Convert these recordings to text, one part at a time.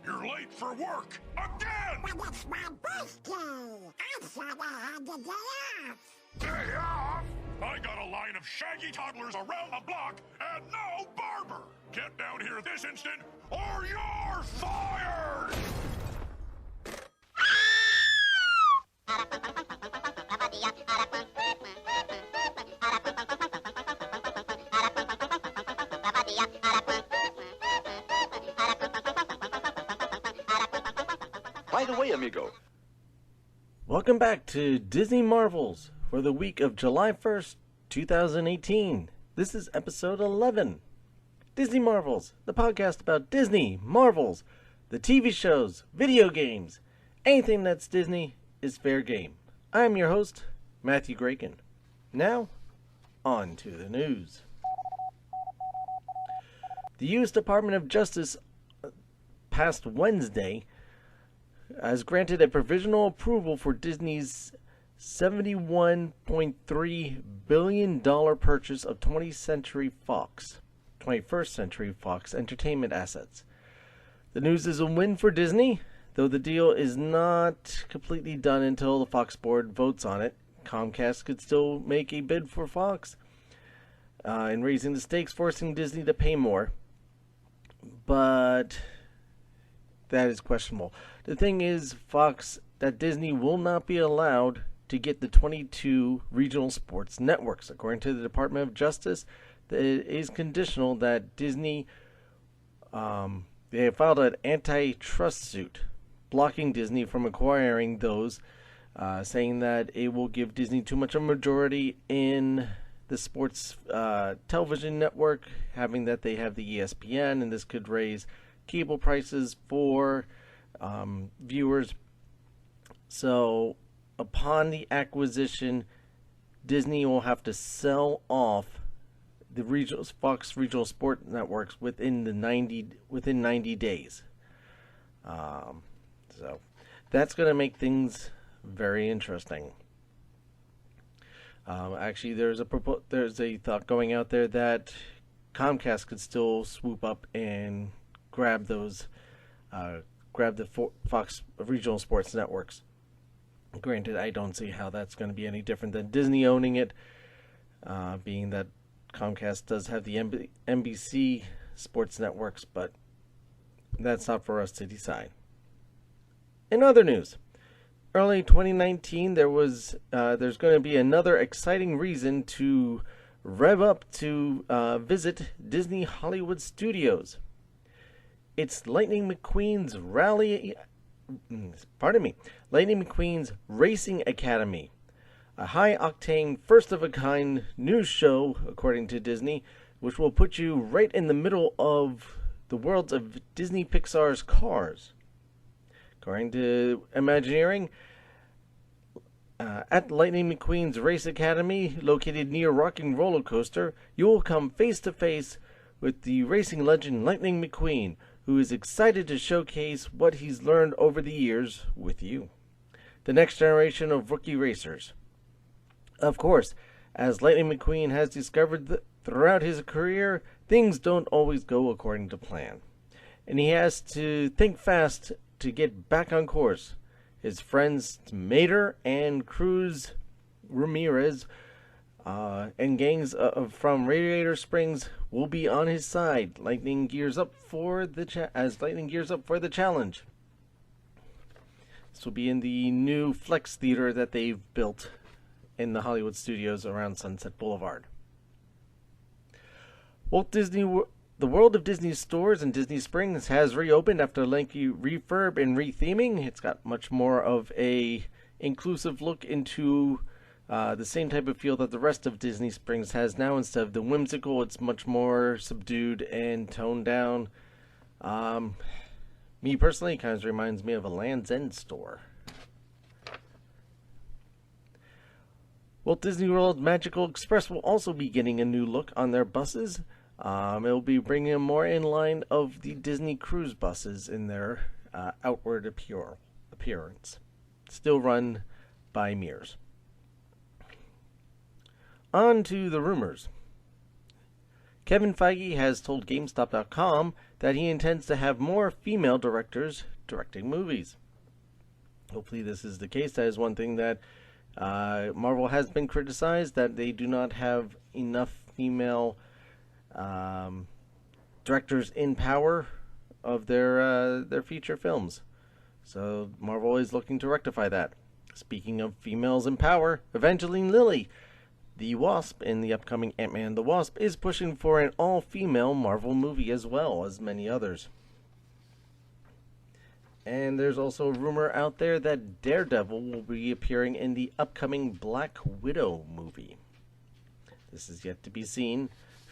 You're late for work again! But it's my birthday! I thought I had the day off! Day off? I got a line of shaggy toddlers around the block and no barber! Get down here this instant or you're fired! By the way, amigo. Welcome back to Disney Marvels for the week of July 1st, 2018. This is episode 11. Disney Marvels, the podcast about Disney, Marvels, the TV shows, video games. Anything that's Disney is fair game. I am your host, Matthew Graken. Now, on to the news. The U.S. Department of Justice past Wednesday has granted a provisional approval for Disney's $71.3 billion purchase of 21st Century Fox entertainment assets. The news is a win for Disney, though the deal is not completely done until the Fox board votes on it. Comcast could still make a bid for Fox in raising the stakes, forcing Disney to pay more. But that is questionable. The thing is, that Disney will not be allowed to get the 22 regional sports networks. According to the Department of Justice, it is conditional that Disney, they have filed an antitrust suit blocking Disney from acquiring those, saying that it will give Disney too much of a majority in the sports television network, having that they have the ESPN, and this could raise cable prices for viewers. So upon the acquisition, Disney will have to sell off the Fox regional sport networks within 90 days. So that's going to make things very interesting. Actually, there's a thought going out there that Comcast could still swoop up and grab the Fox regional sports networks. Granted, I don't see how that's going to be any different than Disney owning it, being that Comcast does have the NBC sports networks, but that's not for us to decide. In other news, early 2019, there's going to be another exciting reason to rev up to visit Disney Hollywood Studios. It's Lightning McQueen's Lightning McQueen's Racing Academy, a high-octane, first-of-a-kind news show, according to Disney, which will put you right in the middle of the worlds of Disney Pixar's Cars. According to Imagineering, at Lightning McQueen's Race Academy, located near Rocking Roller Coaster, you will come face-to-face with the racing legend Lightning McQueen, who is excited to showcase what he's learned over the years with you, the next generation of rookie racers. Of course, as Lightning McQueen has discovered throughout his career, things don't always go according to plan, and he has to think fast to get back on course. His friends Mater and Cruz Ramirez and gangs from Radiator Springs will be on his side. Lightning gears up for the challenge. This will be in the new Flex Theater that they've built in the Hollywood Studios around Sunset Boulevard. The world of Disney stores in Disney Springs has reopened after a lengthy refurb and retheming. It's got much more of a inclusive look into the same type of feel that the rest of Disney Springs has now. Instead of the whimsical, it's much more subdued and toned down. Me personally, it kind of reminds me of a Land's End store. Walt Disney World Magical Express will also be getting a new look on their buses. It will be bringing more in line of the Disney cruise buses in their outward appearance. Still run by Mears. On to the rumors. Kevin Feige has told GameStop.com that he intends to have more female directors directing movies. Hopefully this is the case. That is one thing that Marvel has been criticized, that they do not have enough female directors in power of their feature films. So Marvel is looking to rectify that. Speaking of females in power, Evangeline Lilly, the Wasp in the upcoming Ant-Man and the Wasp, is pushing for an all-female Marvel movie as well as many others. And there's also a rumor out there that Daredevil will be appearing in the upcoming Black Widow movie. This is yet to be seen.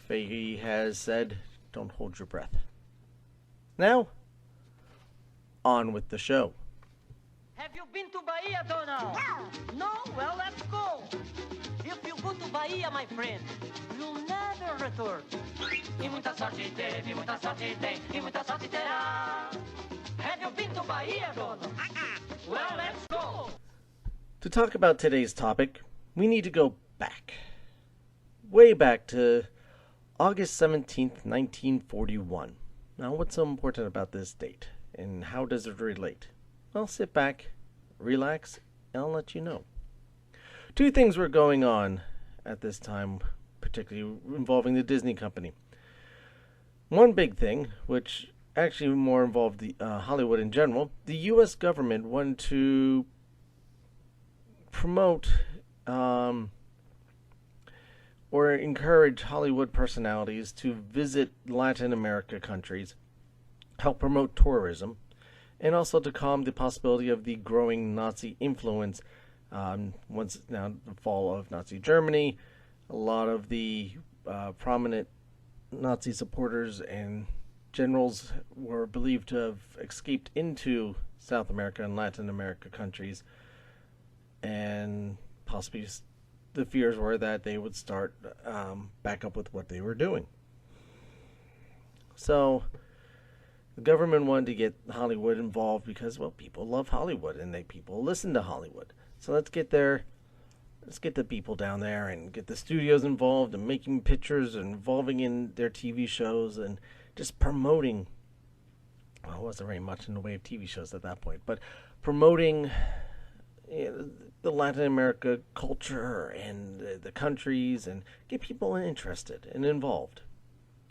Feige has said, don't hold your breath. Now, on with the show. Have you been to Bahia, Donald? No. No? Well, let's go. If you go to Bahia, my friend, you'll never return. E muita sorte teve, muita sorte tem, e muita sorte terá. Have you been to Bahia, Donald? Well, let's go. To talk about today's topic, we need to go back. Way back to August 17th, 1941. Now, what's so important about this date, and how does it relate? Well, sit back, relax, and I'll let you know. Two things were going on at this time, particularly involving the Disney company. One big thing, which actually more involved the Hollywood in general, the U.S. government wanted to promote or encourage Hollywood personalities to visit Latin America countries, help promote tourism, and also to calm the possibility of the growing Nazi influence. Once now the fall of Nazi Germany, a lot of the prominent Nazi supporters and generals were believed to have escaped into South America and Latin America countries, and possibly the fears were that they would start back up with what they were doing. So the government wanted to get Hollywood involved because, well, people love Hollywood and people listen to Hollywood. So let's get the people down there and get the studios involved and making pictures and involving in their TV shows and just promoting. Well, it wasn't very much in the way of TV shows at that point, but promoting the Latin America culture and the countries and get people interested and involved.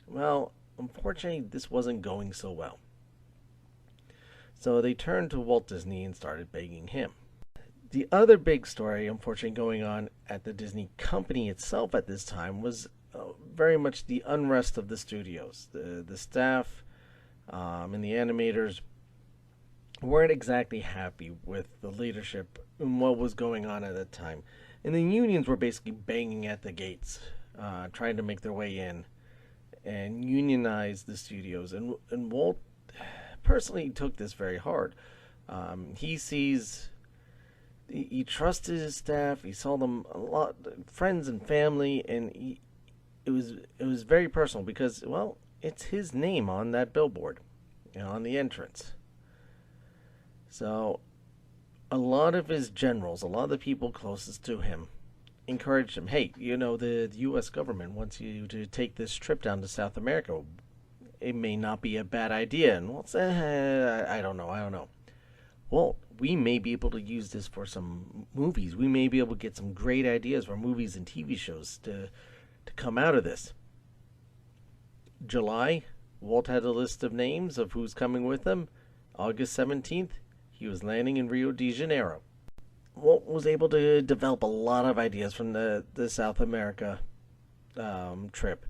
Well, unfortunately, this wasn't going so well. So they turned to Walt Disney and started begging him. The other big story, unfortunately, going on at the Disney company itself at this time was very much the unrest of the studios. The staff and the animators weren't exactly happy with the leadership and what was going on at that time. And the unions were basically banging at the gates, trying to make their way in and unionize the studios. And Walt personally took this very hard. He trusted his staff. He saw them a lot, friends and family, and it was very personal because, well, it's his name on that billboard, on the entrance. So a lot of his generals, a lot of the people closest to him, encouraged him. Hey, the U.S. government wants you to take this trip down to South America. It may not be a bad idea. And Walt said, I don't know. Well, we may be able to use this for some movies. We may be able to get some great ideas for movies and TV shows to come out of this. July, Walt had a list of names of who's coming with him. August 17th, he was landing in Rio de Janeiro. Walt was able to develop a lot of ideas from the South America trip.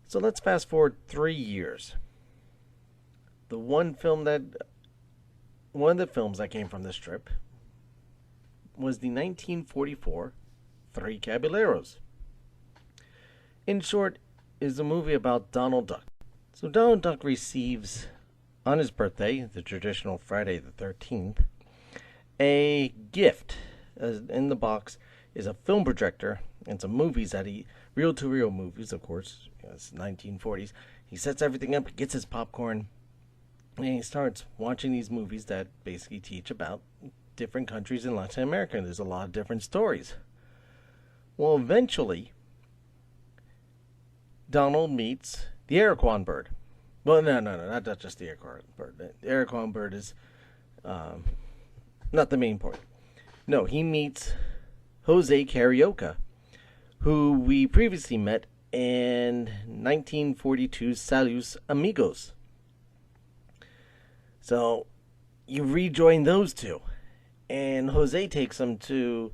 So let's fast forward 3 years. One of the films that came from this trip was the 1944 Three Caballeros. In short, is a movie about Donald Duck. So Donald Duck receives, on his birthday, the traditional Friday the 13th, a gift. In the box is a film projector and some movies reel-to-reel movies, of course. It's 1940s. He sets everything up, gets his popcorn, and he starts watching these movies that basically teach about different countries in Latin America. And there's a lot of different stories. Well, eventually, Donald meets the Araquan bird. Well, no, not just the Araquan bird. The Araquan bird is not the main point. No, he meets Jose Carioca, who we previously met in 1942's Salus Amigos. So you rejoin those two, and Jose takes him to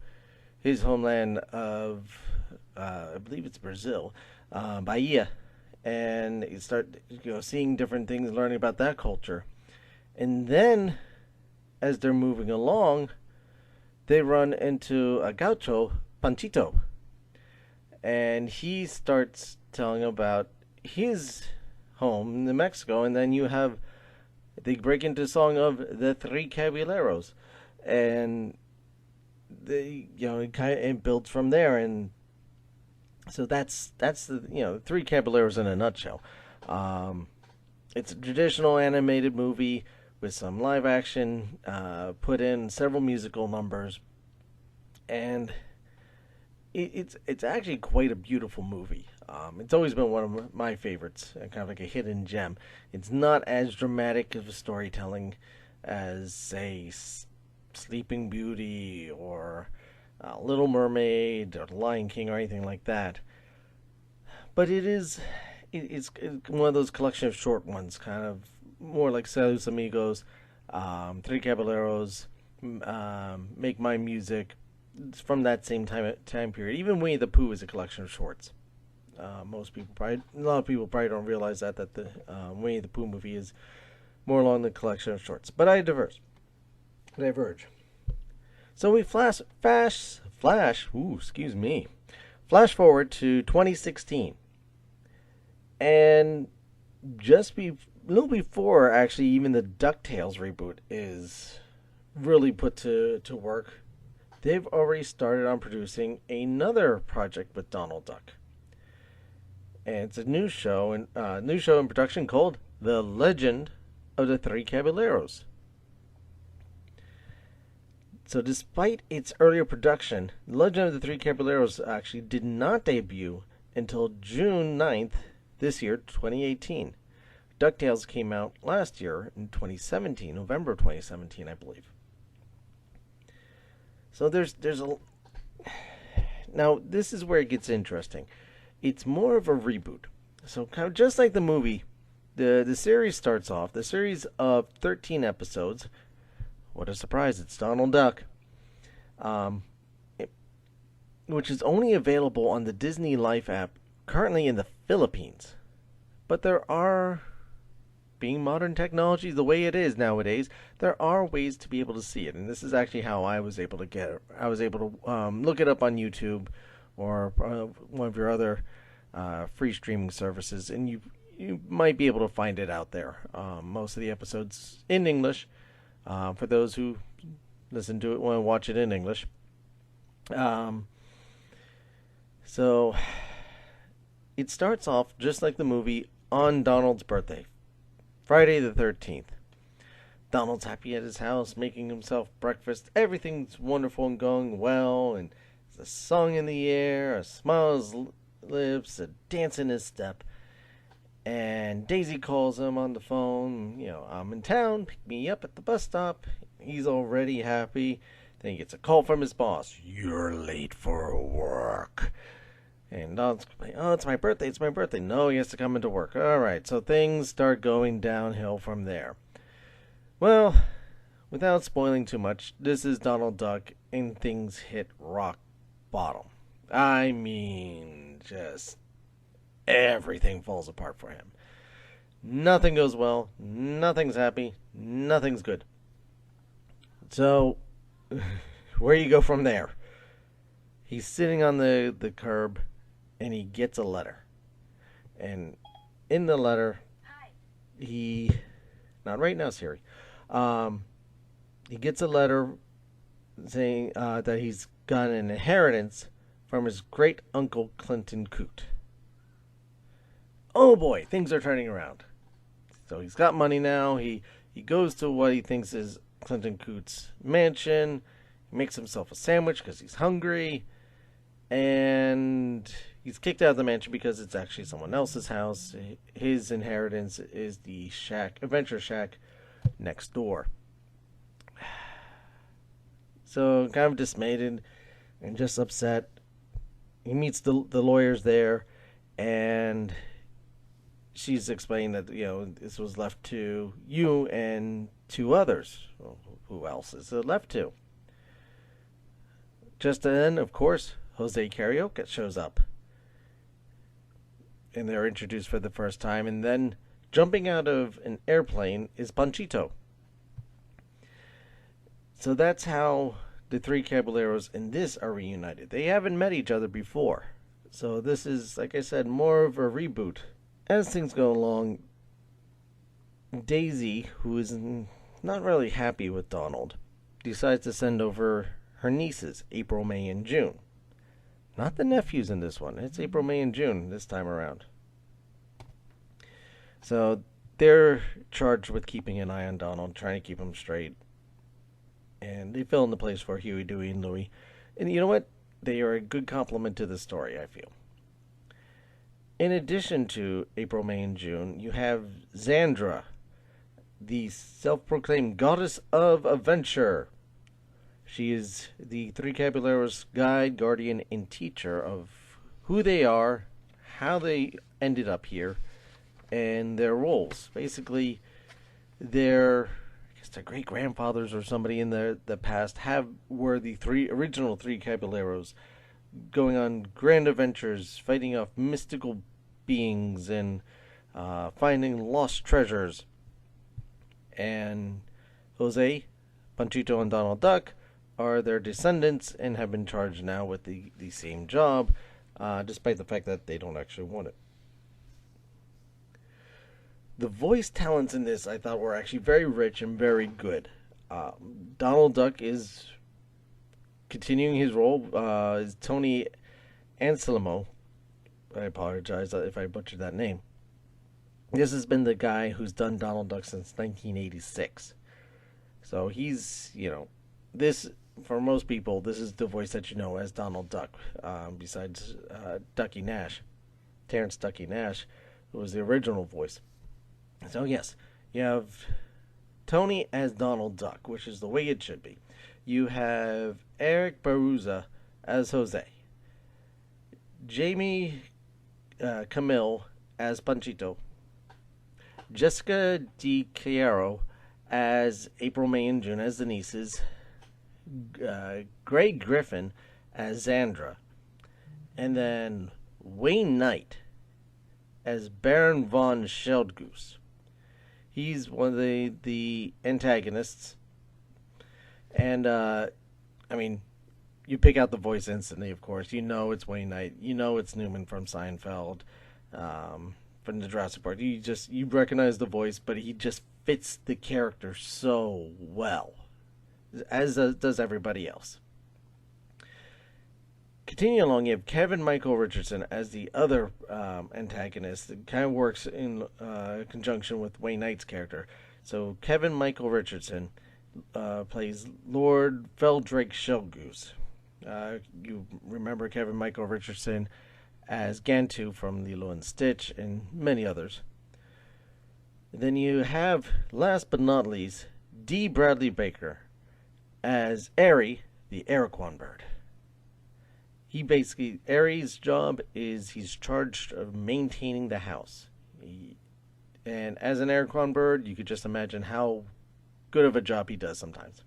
his homeland of, I believe it's Brazil, Bahia, and you start seeing different things, learning about that culture, and then as they're moving along, they run into a gaucho, Panchito, and he starts telling about his home in New Mexico, and then they break into a song of the Three Caballeros, and it builds from there, and so that's the Three Caballeros in a nutshell. It's a traditional animated movie with some live action, put in several musical numbers, and it's actually quite a beautiful movie. It's always been one of my favorites, kind of like a hidden gem. It's not as dramatic of a storytelling as, say, Sleeping Beauty or Little Mermaid or The Lion King or anything like that. But it's one of those collection of short ones, kind of more like Salus Amigos, Three Caballeros, Make My Music. It's from that same time period. Even Winnie the Pooh is a collection of shorts. A lot of people probably don't realize that the Winnie the Pooh movie is more along the collection of shorts. But I diverge. So we flash forward to 2016, and just a little before actually even the Ducktales reboot is really put to work, they've already started on producing another project with Donald Duck. And it's a new show in production called The Legend of the Three Caballeros. So despite its earlier production, The Legend of the Three Caballeros actually did not debut until June 9th this year, 2018. DuckTales came out last year in 2017, November 2017, I believe. So there's a... Now, this is where it gets interesting. It's more of a reboot. So kind of just like the movie, the series starts off, the series of 13 episodes. What a surprise, it's Donald Duck. Which is only available on the Disney Life app currently in the Philippines. But there are, being modern technology the way it is nowadays, there are ways to be able to see it. And this is actually how I was able to get it. I was able to look it up on YouTube or one of your other free streaming services, and you might be able to find it out there. Most of the episodes in English, for those who listen to it want to watch it in English. So it starts off just like the movie on Donald's birthday, Friday the 13th. Donald's happy at his house, making himself breakfast. Everything's wonderful and going well, and there's a song in the air, a smile on his lips, a dance in his step. And Daisy calls him on the phone. I'm in town, pick me up at the bus stop. He's already happy. Then he gets a call from his boss. You're late for work. And Donald's like, oh, it's my birthday. No, he has to come into work. All right, so things start going downhill from there. Well, without spoiling too much, this is Donald Duck, and things hit rock bottom. I mean, just everything falls apart for him. Nothing goes well. Nothing's happy. Nothing's good. So, where you go from there? He's sitting on the curb, and he gets a letter. And in the letter, not right now, Siri. He gets a letter saying that he's got an inheritance from his great uncle Clinton Coote. Oh boy, things are turning around. So he's got money now. He goes to what he thinks is Clinton Coote's mansion. He makes himself a sandwich because he's hungry. And He's kicked out of the mansion because it's actually someone else's house. His inheritance is the adventure shack next door. So, kind of dismayed and just upset. He meets the lawyers there, and she's explained that, this was left to you and 2 others. Well, who else is it left to? Just then, of course, Jose Carioca shows up. And they're introduced for the first time. And then, jumping out of an airplane is Panchito. So that's how the 3 Caballeros in this are reunited. They haven't met each other before. So this is, like I said, more of a reboot. As things go along, Daisy, who is not really happy with Donald, decides to send over her nieces, April, May, and June. Not the nephews in this one. It's April, May, and June this time around. So they're charged with keeping an eye on Donald, trying to keep him straight. And they fill in the place for Huey, Dewey, and Louie. And you know what? They are a good complement to the story, I feel. In addition to April, May, and June, you have Xandra, the self-proclaimed goddess of adventure. She is the 3 Caballeros' guide, guardian, and teacher of who they are, how they ended up here, and their roles. Basically, their great-grandfathers or somebody in the past were the original 3 Caballeros, going on grand adventures, fighting off mystical beings, and finding lost treasures. And Jose, Panchito, and Donald Duck are their descendants and have been charged now with the same job, despite the fact that they don't actually want it. The voice talents in this, I thought, were actually very rich and very good. Donald Duck is continuing his role as Tony Anselmo. I apologize if I butchered that name. This has been the guy who's done Donald Duck since 1986. So he's, this, for most people, this is the voice that you know as Donald Duck, besides Ducky Nash. Terrence Ducky Nash, who was the original voice. So yes, you have Tony as Donald Duck, which is the way it should be. You have Eric Baruzza as Jose. Jamie Camille as Panchito. Jessica DiChiaro as April, May, and June as the nieces. Greg Griffin as Xandra. And then Wayne Knight as Baron von Sheldgoose. He's one of the antagonists. And, you pick out the voice instantly, of course. You know it's Wayne Knight. You know it's Newman from Seinfeld, from the Jurassic Park. You recognize the voice, but he just fits the character so well, as does everybody else. Continuing along, you have Kevin Michael Richardson as the other antagonist. It kind of works in conjunction with Wayne Knight's character. So Kevin Michael Richardson plays Lord Feldrake Sheldgoose. You remember Kevin Michael Richardson as Gantu from Lilo and Stitch and many others. Then you have, last but not least, D. Bradley Baker as Airy, the Araquan bird. Airy's job is he's charged of maintaining the house. And as an Araquan bird, you could just imagine how good of a job he does sometimes.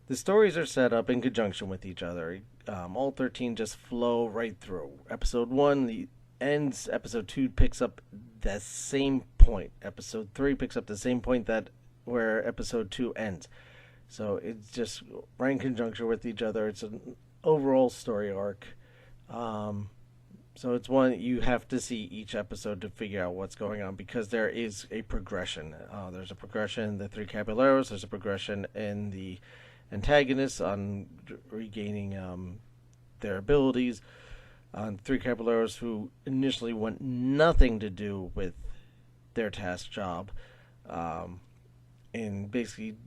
The stories are set up in conjunction with each other. All 13 just flow right through. Episode 1 ends. Episode 2 picks up the same point. Episode 3 picks up the same point where episode 2 ends. So it's just right in conjunction with each other. It's an overall story arc. So it's one you have to see each episode to figure out what's going on, because there is a progression. There's a progression in the Three Caballeros. There's a progression in the antagonists on regaining their abilities. Three Caballeros who initially want nothing to do with their task job, and basically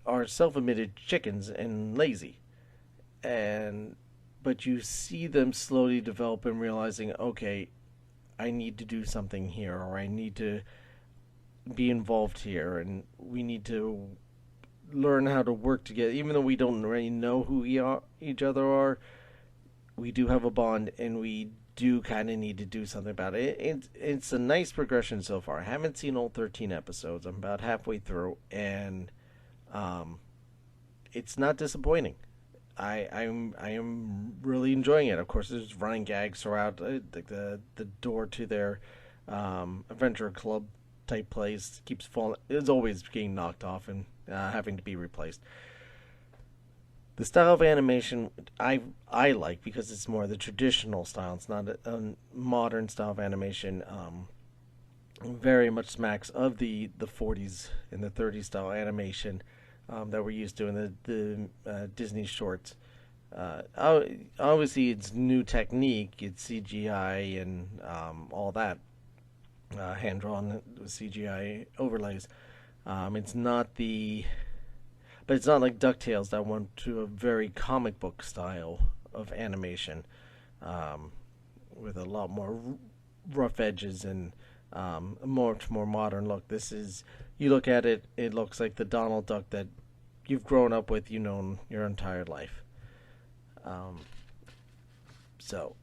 are self-admitted chickens and lazy. And but you see them slowly develop and realizing, okay, I need to do something here, or I need to be involved here, and we need to learn how to work together. Even though we don't really know who each other are, we do have a bond, and we do kind of need to do something about it. It's a nice progression so far. I haven't seen all 13 episodes. I'm about halfway through, and it's not disappointing. I am really enjoying it. Of course, there's running gags throughout the door to their adventure club type place keeps falling. It's always getting knocked off and having to be replaced. The style of animation I like because it's more the traditional style. It's not a modern style of animation. Very much smacks of the 40s and the 30s style animation that we're used to in the Disney shorts. Obviously, it's new technique. It's CGI and all that, hand-drawn CGI overlays. It's not but it's not like Ducktales that went to a very comic book style of animation, with a lot more rough edges and a much more modern look. You look at it, it looks like the Donald Duck that you've grown up with, your entire life. So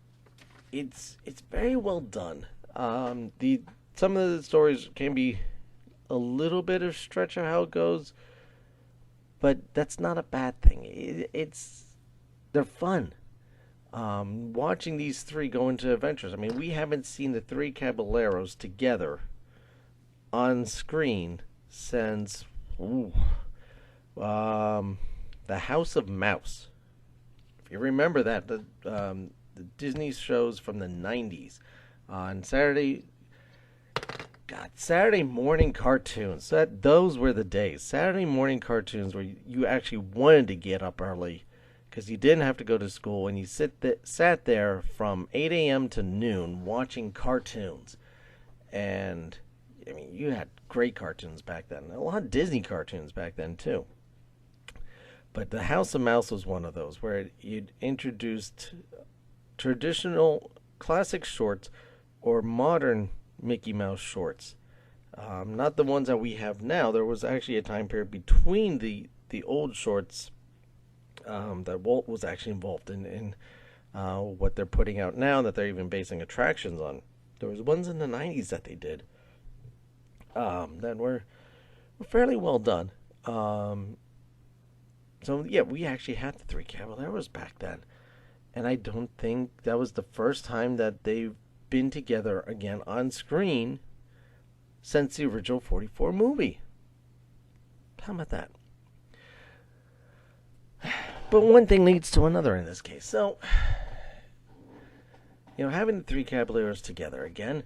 it's very well done. Some of the stories can be a little bit of stretch of how it goes, but that's not a bad thing. They're fun. Watching these three go into adventures. I mean, we haven't seen the Three Caballeros together on screen since the House of Mouse. If you remember that, the Disney shows from the 90s on Saturday morning cartoons. Those were the days. Saturday morning cartoons where you actually wanted to get up early because you didn't have to go to school, and you sat there from 8 a.m. to noon watching cartoons. And I mean, you had great cartoons back then. A lot of Disney cartoons back then too. But the House of Mouse was one of those where you'd introduced traditional classic shorts or modern Mickey Mouse shorts. Not the ones that we have now. There was actually a time period between the old shorts that Walt was actually involved in what they're putting out now, that they're even basing attractions on. There was ones in the 90s that they did that were fairly well done. So yeah, we actually had the Three Caballeros back then, and I don't think that was the first time that they've been together again on screen since the original 44 movie. How about that? But one thing leads to another in this case. So, having the Three Caballeros together again,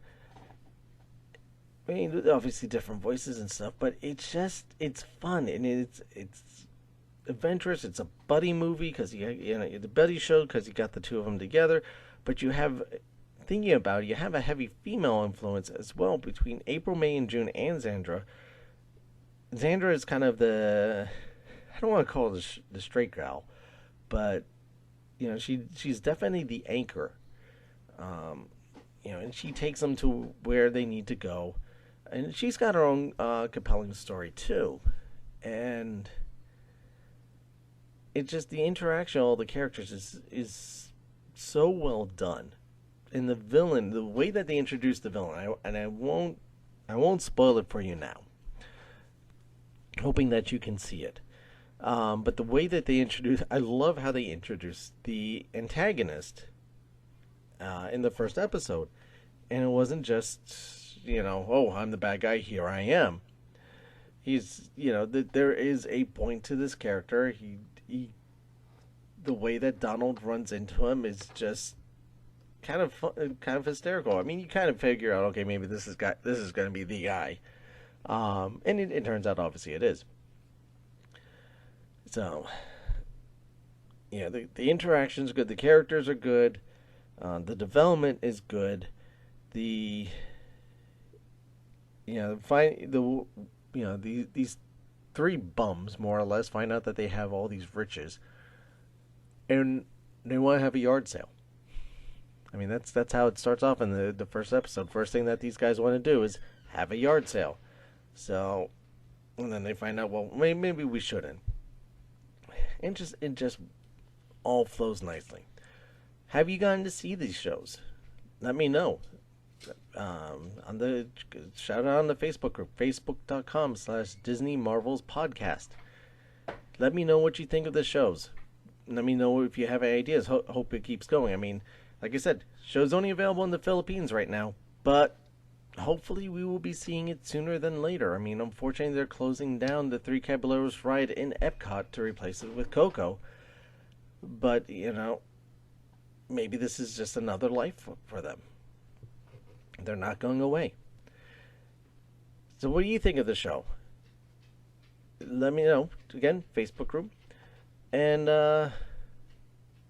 I mean, obviously different voices and stuff, but it's fun, and it's adventurous. It's a buddy movie because the buddy show because you got the two of them together, but you have a heavy female influence as well between April, May, and June, and Xandra. Xandra is kind of I don't want to call her the straight gal, but she's definitely the anchor. And she takes them to where they need to go, and she's got her own compelling story too, and it's just the interaction of all the characters is so well done. And the villain, the way that they introduce the villain, I won't spoil it for you now, hoping that you can see it. But the way that I love how they introduced the antagonist in the first episode, and it wasn't just I'm the bad guy, here I am. He's there is a point to this character. He the way that Donald runs into him is just kind of fun, kind of hysterical. I mean, you kind of figure out, okay, maybe this is going to be the guy, and it turns out obviously it is. So, the interaction's good, the characters are good, the development is good, these three bums more or less find out that they have all these riches, and They want to have a yard sale. I mean, that's how it starts off in the first episode. First thing that these guys want to do is have a yard sale. So, and then they find out, well, maybe we shouldn't. It just all flows nicely. Have you gotten to see these shows? Let me know. Shout out on the Facebook group, facebook.com/Disney Marvels Podcast. Let me know what you think of the shows. Let me know if you have any ideas. Hope it keeps going. I mean, like I said, show's only available in the Philippines right now, but hopefully we will be seeing it sooner than later. I mean, unfortunately, they're closing down the Three Caballeros ride in Epcot to replace it with Coco. But, maybe this is just another life for them. They're not going away. So what do you think of the show? Let me know. Again, Facebook group. And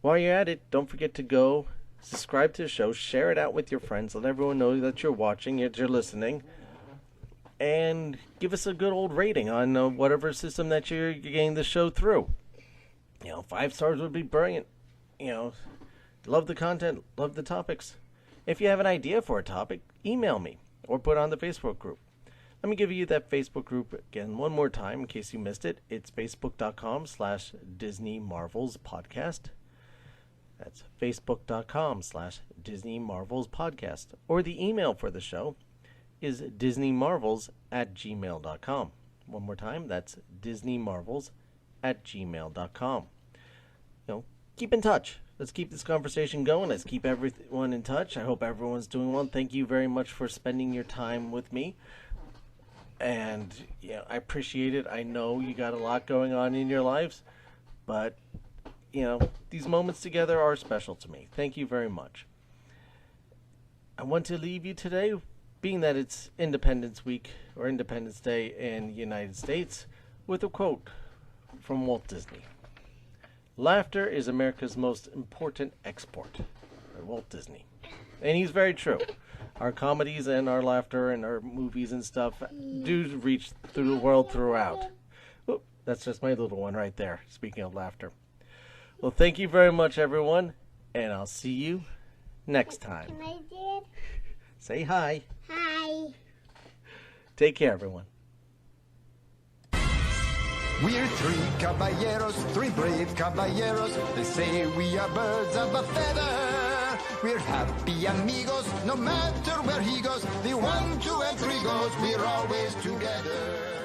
while you're at it, don't forget to go subscribe to the show, share it out with your friends, let everyone know that you're watching, that you're listening, and give us a good old rating on whatever system that you're getting the show through. 5 stars would be brilliant. Love the content, love the topics. If you have an idea for a topic, email me or put it on the Facebook group. Let me give you that Facebook group again one more time in case you missed it. It's facebook.com/Disney Marvels Podcast. That's facebook.com/Disney Marvels Podcast. Or the email for the show is disneymarvels@gmail.com. One more time, that's disneymarvels@gmail.com. Keep in touch. Let's keep this conversation going. Let's keep everyone in touch. I hope everyone's doing well. Thank you very much for spending your time with me. And I appreciate it. I know you got a lot going on in your lives, but these moments together are special to me. Thank you very much. I want to leave you today, being that it's Independence Week or Independence Day in the United States, with a quote from Walt Disney. Laughter is America's most important export. By Walt Disney. And he's very true. Our comedies and our laughter and our movies and stuff do reach through the world throughout. Oop, that's just my little one right there, speaking of laughter. Well, thank you very much, everyone, and I'll see you next time. Can I do it? Say hi. Hi. Take care, everyone. We're three caballeros, three brave caballeros. They say we are birds of a feather. We're happy amigos, no matter where he goes. The 1, 2, and 3 goes, we're always together.